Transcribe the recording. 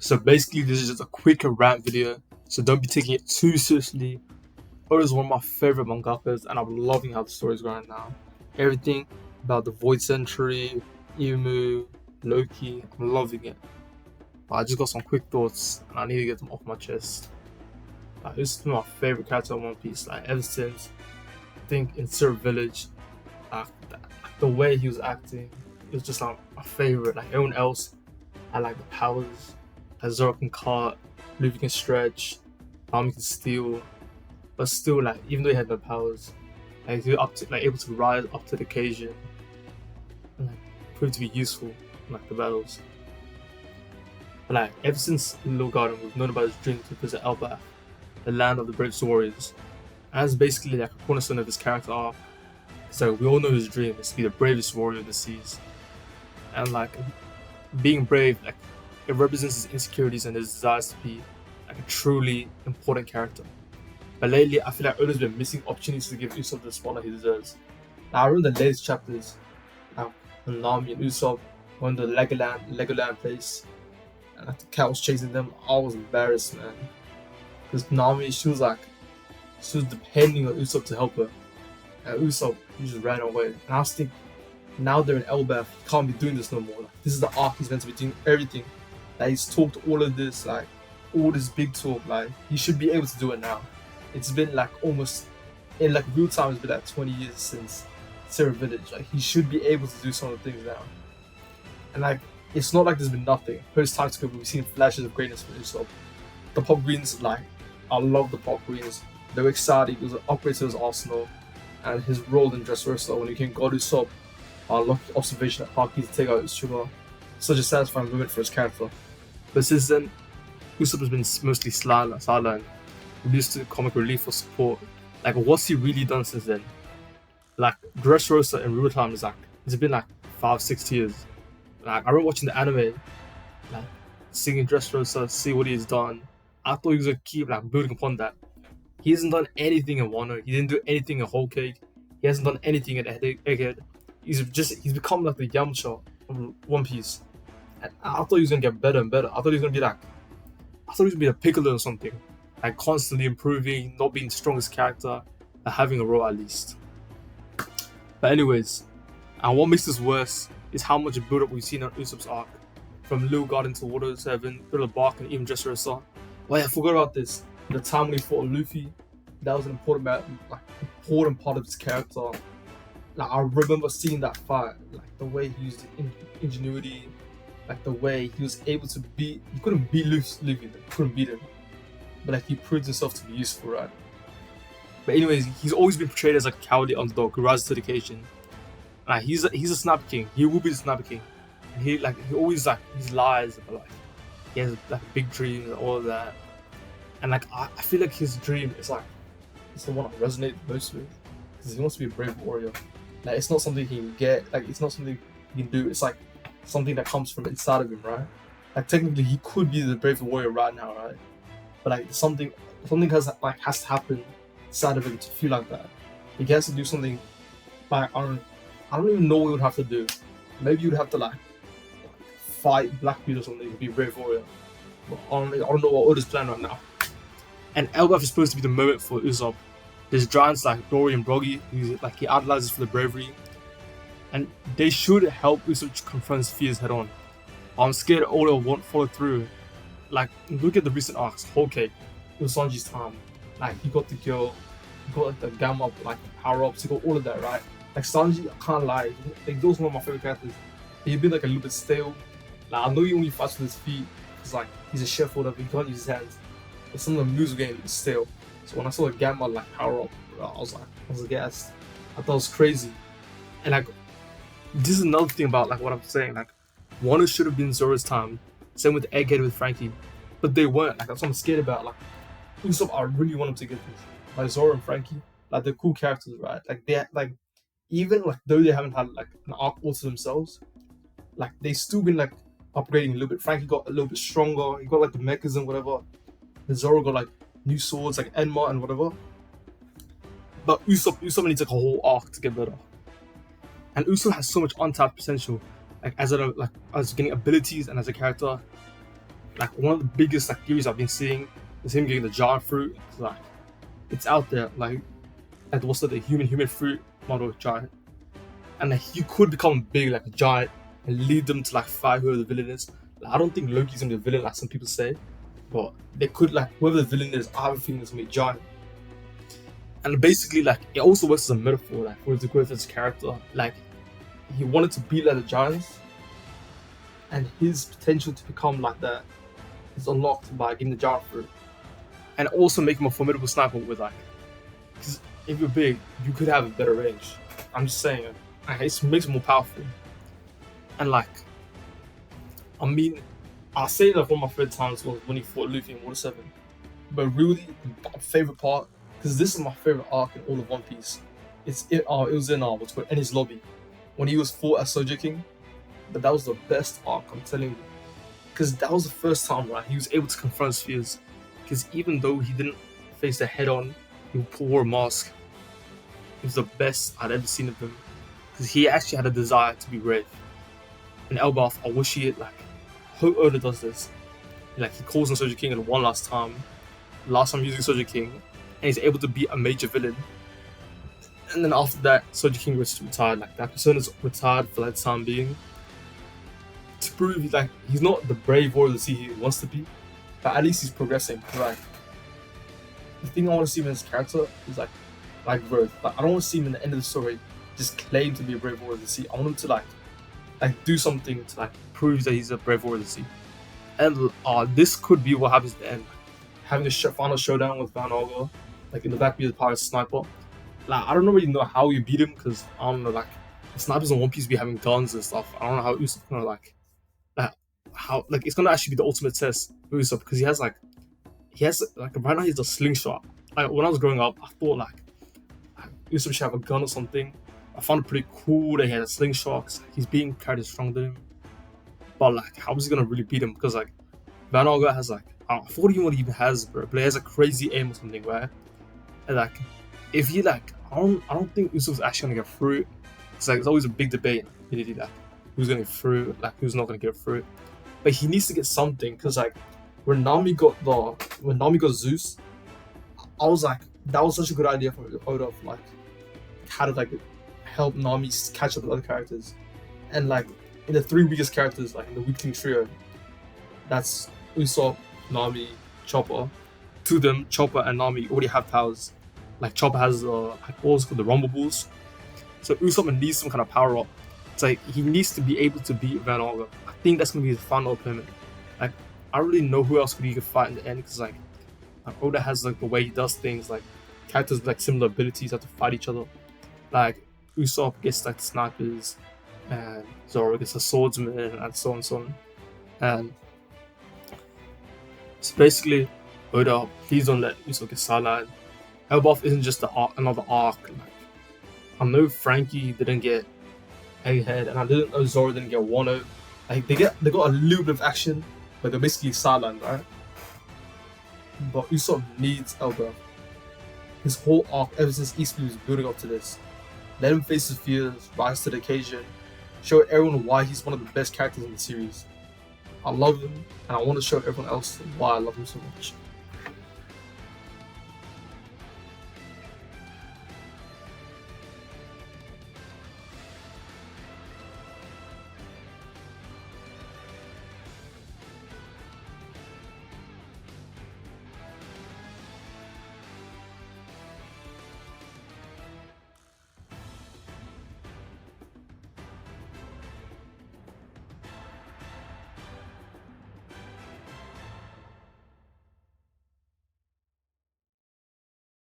So basically, this is just a quick rant video, so don't be taking it too seriously. Oda is one of my favorite mangakas, and I'm loving how the story's going now. Everything about the Void Century, Imu, Loki, I'm loving it. But I just got some quick thoughts, and I need to get them off my chest. This is my favorite character in One Piece. Ever since I think in Syrup Village, like the way he was acting, it was just like my favorite. Like everyone else, I like the powers. Zoro can cut, Luffy can stretch, Army can steal, but still, like even though he had no powers, he was able to rise up to the occasion and prove to be useful in the battles. But ever since Little Garden, we've known about his dream to visit Elbaf, the land of the bravest warriors, and that's basically a cornerstone of his character arc. So we all know his dream is to be the bravest warrior in the seas, and being brave, it represents his insecurities and his desires to be a truly important character. But lately, I feel like Oda's been missing opportunities to give Usopp the spotlight he deserves. I remember the latest chapters, when Nami and Usopp went to the Legoland place, and the cat was chasing them. I was embarrassed, man, because Nami, she was depending on Usopp to help her, and Usopp, he just ran away. And I was thinking, now they're in Elbaf, he can't be doing this no more. This is the arc he's meant to be doing everything. He's talked all of this, all this big talk. He should be able to do it now. It's been almost in real time. It's been 20 years since Syrup Village. He should be able to do some of the things now. And it's not like there's been nothing. Post time scope, we've seen flashes of greatness from Usopp. The Pop Greens, I love the Pop Greens. They were excited. He was an upgrade to his arsenal, and his role in Dressrosa when he can guard Usopp. I love the observation at Haki to take out his sugar. Such a satisfying moment for his character. But since then, Usopp has been mostly sidelined, reduced to comic relief or support. What's he really done since then? Dressrosa in real time it's been 5-6 years. I remember watching the anime, seeing Dressrosa, see what he's done. I thought he was gonna keep building upon that. He hasn't done anything in Wano. He didn't do anything in Whole Cake. He hasn't done anything in Egghead. He's become the Yamcha of One Piece. And I thought he was gonna get better and better. I thought he was gonna be a Piccolo or something. Constantly improving, not being the strongest character, and having a role at least. But anyways, and what makes this worse is how much build up we've seen on Usopp's arc. From Little Garden to Water 7, Little Bark, and even Dressrosa. Well, I forgot about this. The time when he fought Luffy, that was an important part of his character. I remember seeing that fight, the way he used ingenuity, the way he was able to beat. He couldn't beat Luffy, he couldn't beat him, but he proved himself to be useful, right? But anyways, he's always been portrayed as a cowardly underdog who rises to the occasion. He's a Sniper King. He will be the Sniper King. And he always he lies, but he has big dreams and all of that. And I feel like his dream is it's the one I resonate most with, because he wants to be a brave warrior. It's not something he can get. It's not something he can do. It's something that comes from inside of him, right? Technically, he could be the brave warrior right now, right? But something has to happen inside of him to feel like that. He has to do something. I don't even know what he would have to do. Maybe you'd have to fight Blackbeard or something to be a brave warrior. But I don't know what Oda's plan right now. And Elbaf is supposed to be the moment for Usopp. There's giants like Dory and Broggy, who he idolizes for the bravery, and they should help Usopp confront his fears head on. I'm scared Oda won't follow through. Look at the recent arcs. Whole Cake, it was Sanji's time. He got the girl, he got the gamma power ups, he got all of that, right? Sanji, I can't lie, those are one of my favorite characters. He's been a little bit stale. I know he only fights with his feet, because he's a chef or whatever, he can't use his hands. But some of the moves were getting stale. So when I saw the gamma power up, I was aghast. I thought it was crazy. And this is another thing about what I'm saying. Wano should have been Zoro's time. Same with Egghead with Frankie, but they weren't. That's what I'm scared about. Usopp, I really want him to get this. Zoro and Frankie, they're cool characters, right? They even though they haven't had an arc all to themselves, they still been upgrading a little bit. Frankie got a little bit stronger. He got the mechanism, whatever. And Zoro got new swords Enma and whatever. But Usopp needs a whole arc to get better. And Usopp has so much untapped potential, as getting abilities and as a character. Like one of the biggest like theories I've been seeing is him getting the giant fruit. Like it's out there, like at what's the human fruit model giant, and like, he could become big like a giant and lead them to like fight whoever the villain is. Like, I don't think Loki's gonna be a villain like some people say, but they could like whoever the villain is. I have a feeling it's gonna be giant. And basically, like it also works as a metaphor, like for the growth of his character. Like he wanted to be like the giants, and his potential to become like that is unlocked by getting the giant fruit, and also make him a formidable sniper with like. Because if you're big, you could have a better range. I'm just saying, it makes him more powerful. And like, I mean, I'll say that one of my favorite times was when he fought Luffy in Water 7. But really, my favorite part, because this is my favorite arc in all of One Piece, it was in what's called Enies Lobby, when he was fought as Soja King. But that was the best arc, I'm telling you. Because that was the first time, right, he was able to confront his fears. Because even though he didn't face it head on, he wore a mask. It was the best I'd ever seen of him. Because he actually had a desire to be brave. And Elbaf, I wish he had, like, hope Oda does this. Like, he calls on Soja King and one last time using Soja King, and he's able to beat a major villain. And then after that, Soja King was retired. Like, that persona's retired for that time being. To prove, like, he's not the brave warrior of the sea he wants to be, but at least he's progressing. Like, the thing I want to see in his character is, like growth. Like, I don't want to see him in the end of the story just claim to be a brave warrior of the sea. I want him to, like do something to, like, prove that he's a brave warrior of the sea. And this could be what happens at the end. Having a final showdown with Van Ogre, like, in the back of the pirate sniper. Like, I don't really know how you beat him, because I don't know, like, the snipers in One Piece be having guns and stuff. I don't know how Usopp's gonna, like, how, like, it's gonna actually be the ultimate test for Usopp, because he has right now he's a slingshot. Like, when I was growing up, I thought like Usopp should have a gun or something. I found it pretty cool that he had a slingshot, 'cause he's being carried stronger than him. But like, how is he gonna really beat him? Because like, Van Ogre has like, I forget what he even has, bro. But he has a crazy aim or something, right? And like, if he like, I don't think Usopp's actually gonna get through. It's like, it's always a big debate. Really, like, who's gonna get through, like, who's not gonna get through. But he needs to get something, because like, when Nami got Zeus, I was like, that was such a good idea for Oda, like how to like help Nami catch up with other characters. And like, in the three weakest characters, like in the weakling trio, that's Usopp, Nami, Chopper. Two of them, Chopper and Nami, already have powers. Like, Chopper has what's called the Rumble Balls. So Usopp needs some kind of power up. It's like, he needs to be able to beat Van Ogre. I think that's gonna be his final opponent. Like, I don't really know who else he could fight in the end, because like Oda has like the way he does things, like characters with like similar abilities have to fight each other. Like, Usopp gets like the snipers, and Zoro gets a swordsman, and so on and so on. And so basically, Oda, please don't let Usopp get sidelined. Elbaf isn't just another arc. Like, I know Frankie didn't get Egghead, and I didn't know Zoro didn't get Wano. Like, they got a little bit of action, but they're basically sidelined, right? But Usopp needs Elbaf. His whole arc ever since East Blue was building up to this. Let him face his fears, rise to the occasion, show everyone why he's one of the best characters in the series. I love him, and I want to show everyone else why I love him so much.